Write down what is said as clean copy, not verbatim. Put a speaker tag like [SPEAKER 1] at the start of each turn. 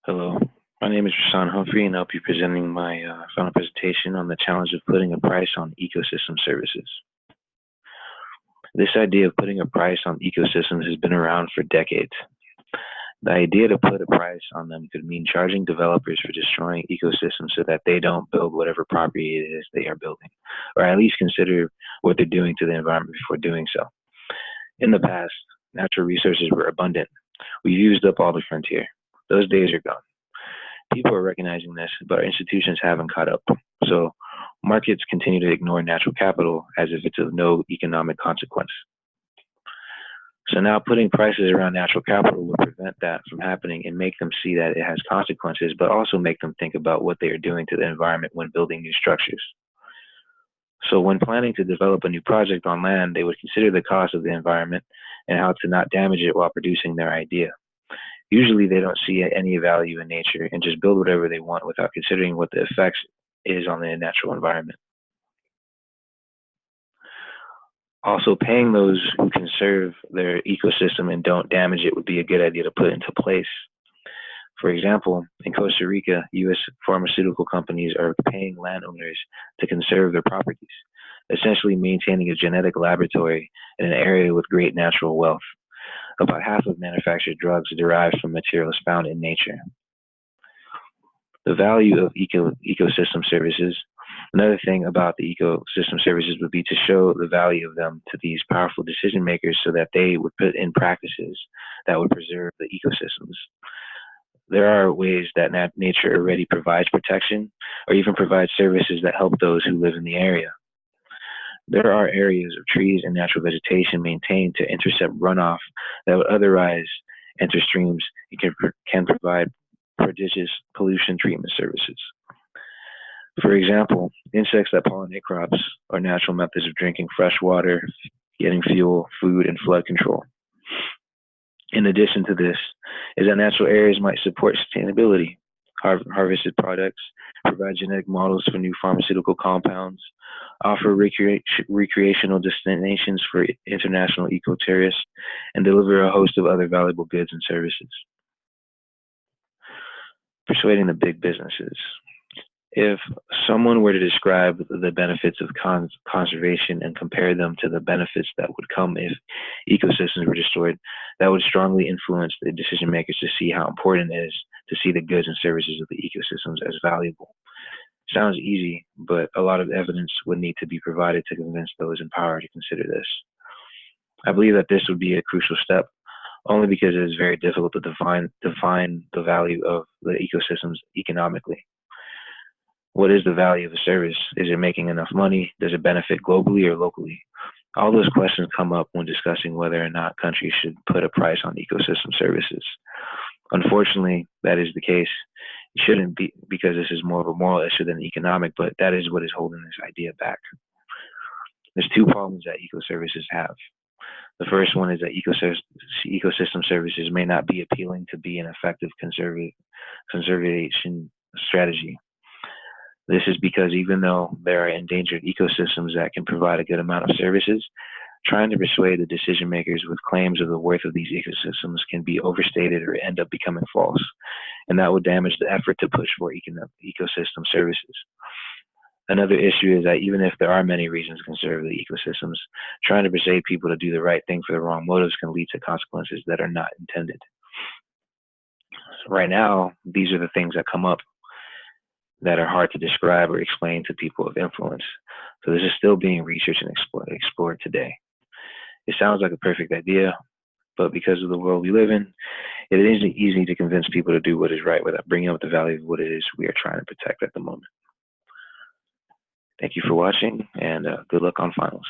[SPEAKER 1] Hello, my name is Rasan Humphrey, and I'll be presenting my final presentation on the challenge of putting a price on ecosystem services. This idea of putting a price on ecosystems has been around for decades. The idea to put a price on them could mean charging developers for destroying ecosystems so that they don't build whatever property it is they are building, or at least consider what they're doing to the environment before doing so. In the past, natural resources were abundant. We've used up all the frontier. Those days are gone. People are recognizing this, but our institutions haven't caught up. So markets continue to ignore natural capital as if it's of no economic consequence. So now putting prices around natural capital will prevent that from happening and make them see that it has consequences, but also make them think about what they are doing to the environment when building new structures. So when planning to develop a new project on land, they would consider the cost of the environment and how to not damage it while producing their idea. Usually they don't see any value in nature and just build whatever they want without considering what the effects is on the natural environment. Also, paying those who conserve their ecosystem and don't damage it would be a good idea to put into place. For example, in Costa Rica, U.S. pharmaceutical companies are paying landowners to conserve their properties, essentially maintaining a genetic laboratory in an area with great natural wealth. About half of manufactured drugs are derived from materials found in nature. The value of ecosystem services. Another thing about the ecosystem services would be to show the value of them to these powerful decision makers so that they would put in practices that would preserve the ecosystems. There are ways that nature already provides protection or even provides services that help those who live in the area. There are areas of trees and natural vegetation maintained to intercept runoff that would otherwise enter streams and can provide prodigious pollution treatment services. For example, insects that pollinate crops are natural methods of drinking fresh water, getting fuel, food, and flood control. In addition to this, is that natural areas might support sustainability, harvested products, provide genetic models for new pharmaceutical compounds, offer recreational destinations for international eco-tourists, and deliver a host of other valuable goods and services. Persuading the big businesses. If someone were to describe the benefits of conservation and compare them to the benefits that would come if ecosystems were destroyed, that would strongly influence the decision makers to see how important it is to see the goods and services of the ecosystems as valuable. Sounds easy, but a lot of evidence would need to be provided to convince those in power to consider this. I believe that this would be a crucial step, only because it is very difficult to define the value of the ecosystems economically. What is the value of a service? Is it making enough money? Does it benefit globally or locally? All those questions come up when discussing whether or not countries should put a price on ecosystem services. Unfortunately, that is the case. It shouldn't be, because this is more of a moral issue than economic, but that is what is holding this idea back. There's two problems that eco-services have. The first one is that ecosystem services may not be appealing to be an effective conservation strategy. This is because even though there are endangered ecosystems that can provide a good amount of services, trying to persuade the decision makers with claims of the worth of these ecosystems can be overstated or end up becoming false, and that would damage the effort to push for ecosystem services. Another issue is that even if there are many reasons to conserve the ecosystems, trying to persuade people to do the right thing for the wrong motives can lead to consequences that are not intended. So right now, these are the things that come up that are hard to describe or explain to people of influence. So this is still being researched and explored today. It sounds like a perfect idea, but because of the world we live in, it isn't easy to convince people to do what is right without bringing up the value of what it is we are trying to protect at the moment. Thank you for watching, and good luck on finals.